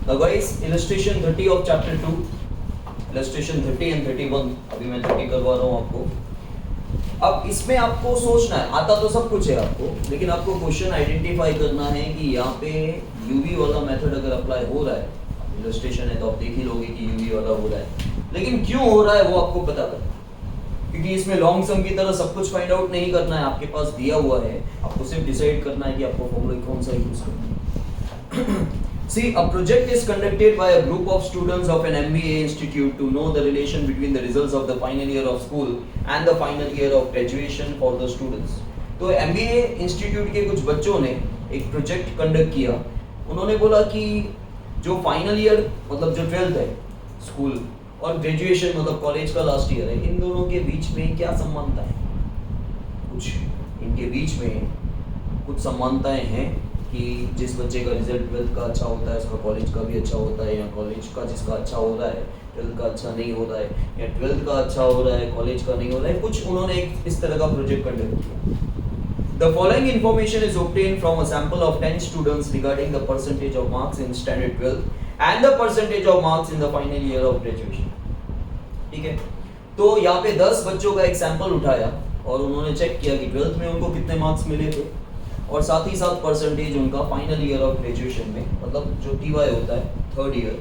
Now guys, illustration 30 of chapter 2, illustration 30 and 31, अभी मैं 30 करवा रहा हूँ आपको। अब इसमें आपको सोचना है, आता तो सब कुछ है आपको, लेकिन आपको क्वेश्चन आइडेंटिफाई करना है कि यहाँ पे यूवी वाला मेथड अगर अप्लाई हो रहा है, इलस्ट्रेशन है तो आप देख ही लोगे कि यूवी वाला हो रहा है, लेकिन क्यों हो रहा है वो आपको पता करना, क्योंकि इसमें लॉन्ग सम की तरह सब कुछ फाइंड आउट नहीं करना है, आपके पास दिया हुआ है, आपको सिर्फ डिसाइड करना है कि आपको फॉर्मूला कौन सा यूज करना है। See, a project is conducted by a group of students of an MBA institute to know the relation between the results of the final year of school and the final year of graduation for the students. तो MBA institute के कुछ बच्चों ने एक project conduct किया। उन्होंने बोला कि जो फाइनल ईयर मतलब जो 12th है स्कूल और ग्रेजुएशन मतलब कॉलेज का लास्ट ईयर है, इन दोनों के बीच में क्या समानता है, कुछ इनके बीच में कुछ समानताएं हैं कि जिस बच्चे का रिजल्ट 12th का अच्छा होता है उसका कॉलेज का भी अच्छा होता है, या कॉलेज का जिसका अच्छा हो रहा है 12th का अच्छा नहीं होता है, या 12th का अच्छा हो रहा है कॉलेज का नहीं हो रहा है। कुछ उन्होंने एक इस तरह का प्रोजेक्ट कंडक्ट किया। The following information is obtained from a sample of 10 students regarding the percentage of marks in standard 12 and the percentage of marks in the final year of graduation. ठीक है, तो यहाँ पे 10 बच्चों का एक सैंपल उठाया और उन्होंने चेक किया कि 12th में उनको कितने मार्क्स मिले थे और साथ ही साथ परसेंटेज उनका फाइनल ईयर ऑफ ग्रेजुएशन में, मतलब जो टीवाई होता है थर्ड ईयर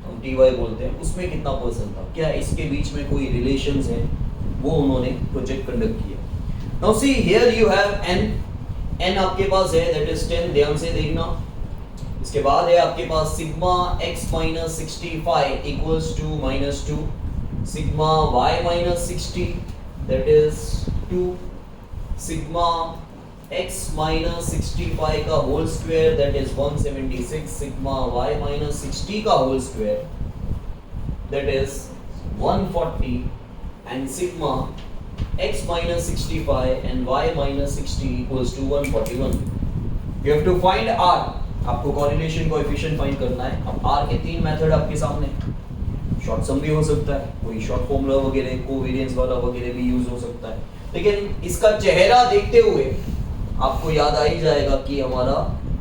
हम टीवाई बोलते हैं, उसमें कितना परसेंट था, क्या इसके बीच में कोई रिलेशंस हैं, वो उन्होंने प्रोजेक्ट कंडक्ट किया। Now see here you have n आपके पास है, दैट इज 10, ध्यान से देखना। इसके बाद है आपके पास sigma x minus 65 equals to -2, sigma y minus 60 that is 2, sigma x minus 65 का whole square that is 176, sigma y minus 60 का whole square that is 140, and sigma x minus 65 and y minus 60 equals to 141। You have to find r, आपको correlation coefficient find करना है। अब r के तीन method आपके सामने, शॉर्ट सम भी हो सकता है, कोई शॉर्ट फॉर्मूला वगैरह कोवेरिएंस वाला वगैरह भी यूज हो सकता है, लेकिन इसका चेहरा देखते हुए आपको याद आ ही जाएगा कि हमारा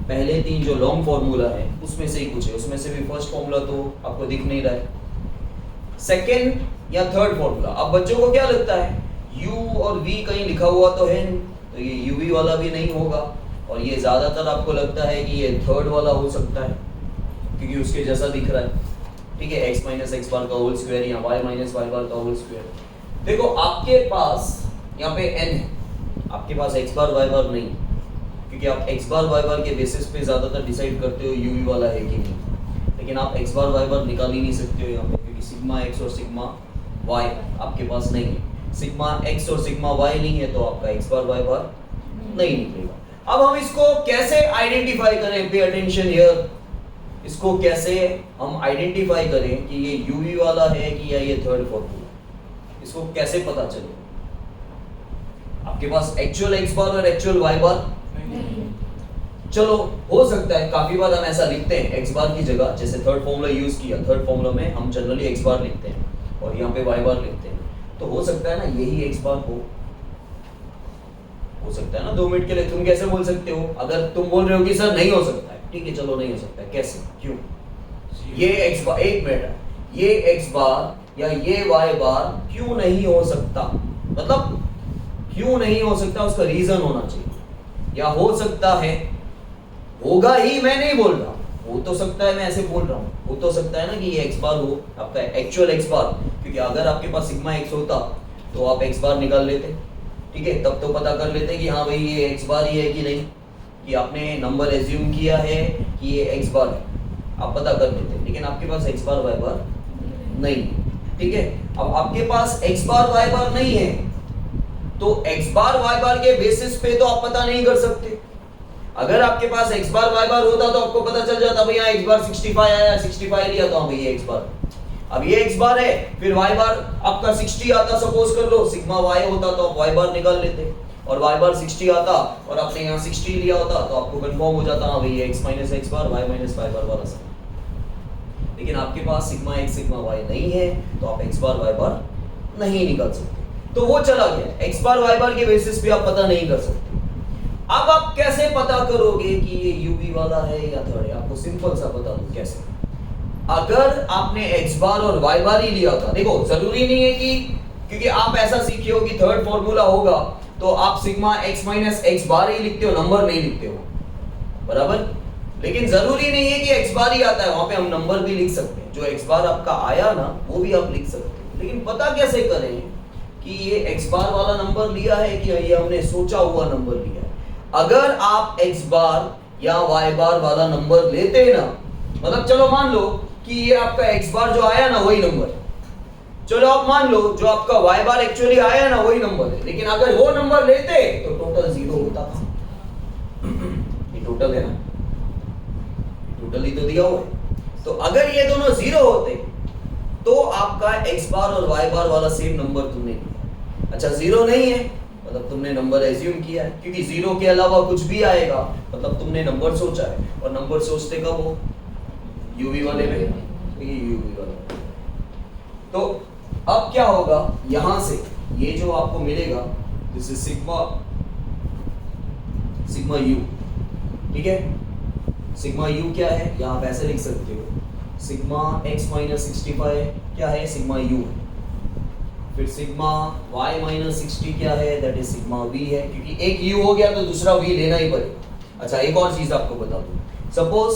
पहले तीन जो लॉन्ग फॉर्मूला है उसमें से ही कुछ है, उसमें से भी फर्स्ट फॉर्मूला तो आपको दिख नहीं रहा है, सेकंड या थर्ड फॉर्मूला। अब बच्चों को क्या लगता है u और v कहीं लिखा हुआ तो है नहीं, तो ये uv वाला भी नहीं होगा, और ये ज्यादातर आपको लगता है कि ये थर्ड वाला हो सकता है क्योंकि उसके जैसा दिख रहा है। ठीक है, x माइनस एक्स बार का होल स्क्वायर या y माइनस वाई बार का होल स्क्वायर। देखो आपके पास यहाँ पे n है, आपके पास x बार y बार नहीं, क्योंकि आप x बार y बार के बेसिस पे ज्यादातर डिसाइड करते हो uv वाला है कि नहीं, लेकिन आप x बार y बार निकाल ही नहीं सकते हो यहाँ पे, क्योंकि सिग्मा x और सिग्मा y आपके पास नहीं है। सिग्मा x और सिग्मा y नहीं है तो आपका x बार y बार नहीं निकलेगा। अब हम इसको कैसे आइडेंटिफाई करें, पे अटेंशन हियर, इसको कैसे हम आइडेंटिफाई करें कि ये uv वाला है कि या ये थर्ड फॉर्मूला, इसको कैसे पता चले? आपके पास एक्चुअल x बार और एक्चुअल y बार नहीं। चलो हो सकता है काफी बार हम ऐसा लिखते हैं x बार की जगह, जैसे थर्ड फॉर्मूला यूज किया, थर्ड फॉर्मूला में हम जनरली x बार लिखते हैं और यहाँ पे y बार लिखते हैं, तो हो सकता है ना यही x बार हो सकता है ना। 2 मिनट के लिए तुम कैसे बोल सकते हो, अगर तुम बोल रहे हो कि सर नहीं हो सकता है, ठीक है चलो नहीं हो सकता है, कैसे, क्यों? ये x बार, एक मिनट, ये x बार या ये y बार क्यों नहीं हो सकता, मतलब क्यों नहीं हो सकता, उसका रीजन होना चाहिए। या हो सकता है, होगा ही मैं नहीं बोल रहा, हो तो सकता है मैं ऐसे बोल रहा हूँ, हो तो सकता है ना कि ये x बार हो आपका एक्चुअल x बार, क्योंकि अगर आपके पास सिग्मा x होता तो आप x बार निकाल लेते, ठीक है, तब तो पता कर लेते कि हाँ भाई ये x बार ही है कि नहीं, कि आपने नंबर एज्यूम किया है कि ये x बार है, आप पता कर लेते, लेकिन आपके पास x बार y बार नहीं, ठीक है। अब आपके पास x बार y बार नहीं है तो x बार y बार के बेसिस पे तो आप पता नहीं कर सकते। अगर आपके पास x बार y बार होता तो आपको पता चल जाता भैया x बार 65 आया, 65 लिया तो हाँ भैया x बार। अब ये x बार है, फिर y बार आपका 60 आता, सपोज कर लो सिग्मा y होता तो आप y बार निकाल लेते, और y बार 60 आता और आपने यहाँ 60 लिया होता तो आपको कंफर्म हो जाता हाँ भैया x माइनस एक्स बार y माइनस y बार वाला सब। लेकिन आपके पास सिग्मा x सिग्मा y नहीं है तो आप x बार y बार नहीं निकाल सकते, तो वो चला गया, x बार y बार के बेसिस पे आप पता नहीं कर सकते। अब आप कैसे पता करोगे कि ये uv वाला है या थर्ड है? आपको सिंपल सा बता दूं कैसे। अगर आपने x बार और y बार ही लिया था, देखो जरूरी नहीं है कि, क्योंकि आप ऐसा सीखे हो कि थर्ड फॉर्मूला होगा तो आप सिग्मा x माइनस x बार ही लिखते हो, नंबर नहीं लिखते हो, बराबर। लेकिन जरूरी नहीं है कि x बार ही आता है, वहां पे हम नंबर भी लिख सकते हैं। जो x बार आपका आया ना वो भी आप लिख सकते हैं, लेकिन पता कैसे करें कि ये x बार वाला नंबर लिया है कि ये हमने सोचा हुआ नंबर लिया है। अगर आप x बार या y बार वाला नंबर लेते हैं ना, मतलब चलो मान लो कि ये आपका x बार जो आया ना वही नंबर है, चलो आप मान लो जो आपका y बार एक्चुअली आया ना वही नंबर है, लेकिन अगर वो नंबर लेते तो टोटल 0 होता था। ये टोटल है ना, टोटल ही तो दिया हुआ है। तो अगर ये दोनों 0 होते तो आपका x बार और y बार वाला सेम नंबर तुमने लिया। अच्छा 0 नहीं है मतलब तुमने नंबर एज्यूम किया है, क्योंकि 0 के अलावा कुछ भी आएगा मतलब तुमने नंबर सोचा है, और नंबर सोचते कब हो, यूवी वाले में, ये यूवी वाला। तो अब क्या होगा, यहां से ये जो आपको मिलेगा दिस इज सिग्मा यू, ठीक है। सिग्मा यू क्या है, यहां पे ऐसे लिख सकते हो, सिग्मा x माइनस 65 क्या है, सिग्मा यू है। फिर सिग्मा y माइनस 60 क्या है, दैट इज सिग्मा v है, क्योंकि एक u हो गया तो दूसरा v लेना ही पड़ेगा। अच्छा एक और चीज आपको बता दूं, सपोज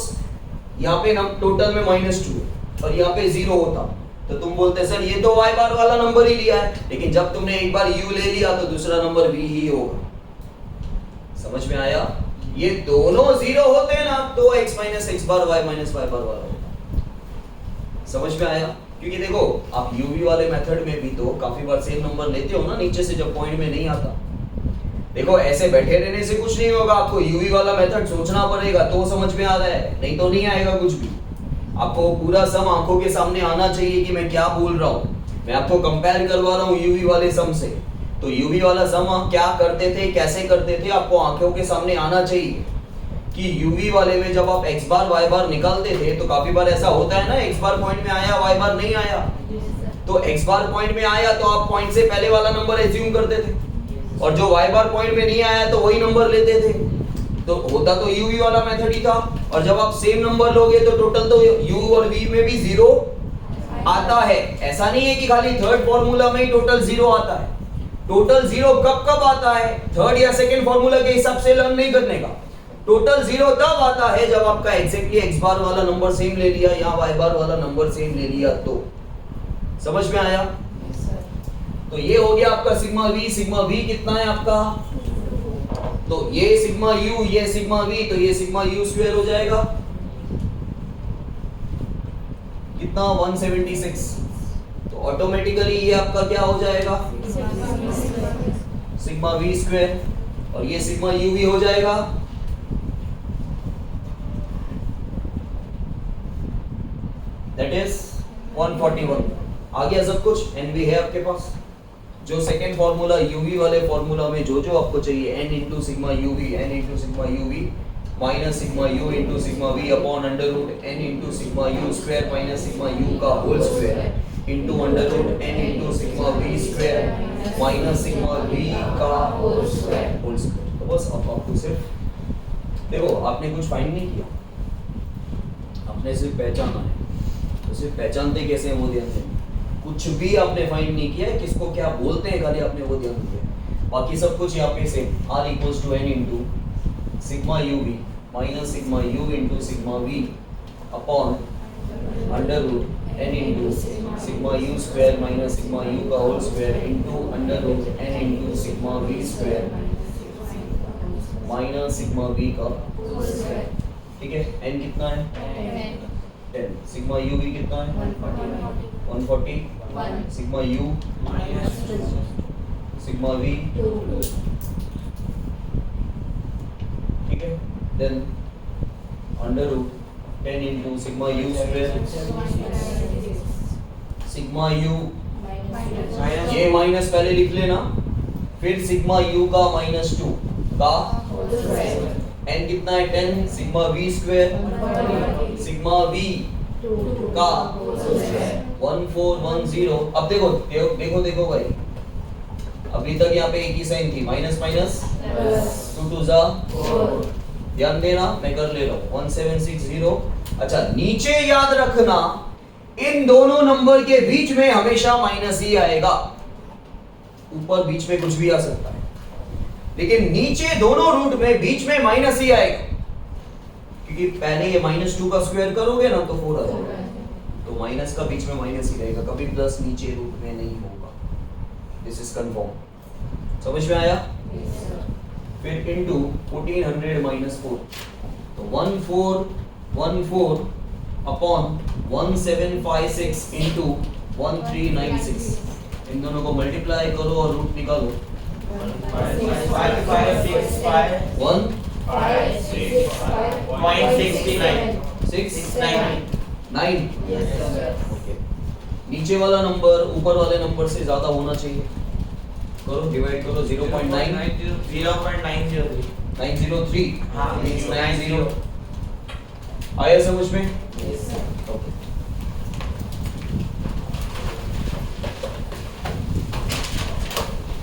यहाँ पे टोटल में -2 है और यहाँ पे 0 होता तो तुम बोलते सर ये तो y बार वाला नंबर ही लिया है, लेकिन जब तुमने एक बार u ले लिया तो दूसरा नंबर v ही होगा। समझ में आया, ये दोनों 0 होते हैं ना तो x माइनस x बार y माइनस y बार वाला होता। समझ में आया, क्योंकि देखो आप यूवी वाले मेथड में भी तो काफी बार सेम नंबर लेते हो ना नीचे से जब पॉइंट में नहीं आता। देखो ऐसे बैठे रहने से कुछ नहीं होगा, आपको यूवी वाला मेथड सोचना पड़ेगा तो समझ में आ रहा है, नहीं तो नहीं आएगा कुछ भी। आपको पूरा सम आंखों के सामने आना चाहिए कि मैं क्या बोल रहा हूँ। मैं आपको कंपेयर करवा रहा हूँ यूवी वाले सम से, तो यूवी वाला सम क्या करते थे, कैसे करते थे, आपको आंखों के सामने आना चाहिए कि यूवी वाले में जब आप x बार y बार निकालते थे तो काफी बार ऐसा होता है ना, x बार पॉइंट में आया y बार नहीं आया, तो x बार पॉइंट में आया तो आप पॉइंट से पहले वाला नंबर एज्यूम करते थे, और जो y बार पॉइंट में नहीं आया तो वही नंबर लेते थे। तो होता तो यूवी वाला मेथड ही था, और जब आप सेम नंबर लोगे तो टोटल तो u और v में भी 0 आता है। ऐसा नहीं है कि खाली थर्ड फॉर्मूला में ही टोटल 0 आता है। टोटल 0 कब कब आता है, थर्ड या सेकंड फॉर्मूला के हिसाब से लर्न नहीं करने का। टोटल 0 तब आता है जब आपका एग्जैक्टली x बार वाला नंबर सेम ले लिया या y बार वाला नंबर सेम ले लिया तो। समझ में आया? तो ये हो गया आपका सिग्मा v कितना है आपका, तो ये सिग्मा u ये सिग्मा v, तो ये सिग्मा u स्क्वायर हो जाएगा कितना 176। तो ऑटोमेटिकली ये आपका क्या हो जाएगा सिग्मा v स्क्वायर, और ये सिग्मा uv हो जाएगा दैट इज 141। आ गया सब कुछ, n भी है आपके पास। जो सेकेंड फॉर्मूला uv वाले फॉर्मूला में जो जो आपको चाहिए n into sigma uv minus sigma u into sigma v upon under root n into sigma u square minus sigma u का whole square into under root n into sigma v square minus sigma v का whole square. तो बस अब आपको सिर्फ देखो, आपने कुछ फाइंड नहीं किया, आपने सिर्फ पहचाना है। तो सिर्फ पहचानते कैसे हैं वो ध्यान दें, कुछ भी आपने फाइंड नहीं किया है, किसको क्या बोलते हैं खाली आपने वो ध्यान दिया। बाकी सब कुछ यहाँ पे same, r equals to n into sigma uv minus sigma u into sigma v upon under root n into sigma u square minus sigma u का whole square into under root n into sigma v square minus sigma v का whole square. ठीक है, n कितना है 10, sigma uv कितना है 140, sigma u sigma v, ठीक है, then under root 10 into sigma u square sigma u, ये माइनस पहले लिख लेना, फिर सिग्मा u का -2 का n कितना है 10, sigma v square sigma v का 1410। अब देखो देखो देखो भाई, अभी तक यहाँ पे एक ही साइन थी, माइनस माइनस 2 2 जा, ध्यान देना मैं कर ले रहा हूँ 1760 अच्छा, नीचे याद रखना इन दोनों नंबर के बीच में हमेशा माइनस ही आएगा, ऊपर बीच में कुछ भी आ सकता है, लेकिन नीचे दोनों रूट में बीच में माइनस ही आएगा, क्योंकि पहले ये -2 का स्क्वायर करोगे ना तो 4 आ जाएगा, तो माइनस का बीच में माइनस ही रहेगा, कभी प्लस नीचे रूट में नहीं होगा। दिस इज कंफर्म, समझ में आया? फिर इनटू 1400 - 4, तो 1414 अपॉन 1756 इनटू 1396, इन दोनों को मल्टीप्लाई करो और रूट निकालो। 1.69 नीचे वाला नंबर ऊपर वाले नंबर से ज्यादा होना चाहिए, करो डिवाइड करो 0.903 हाँ 90 आया समझ में?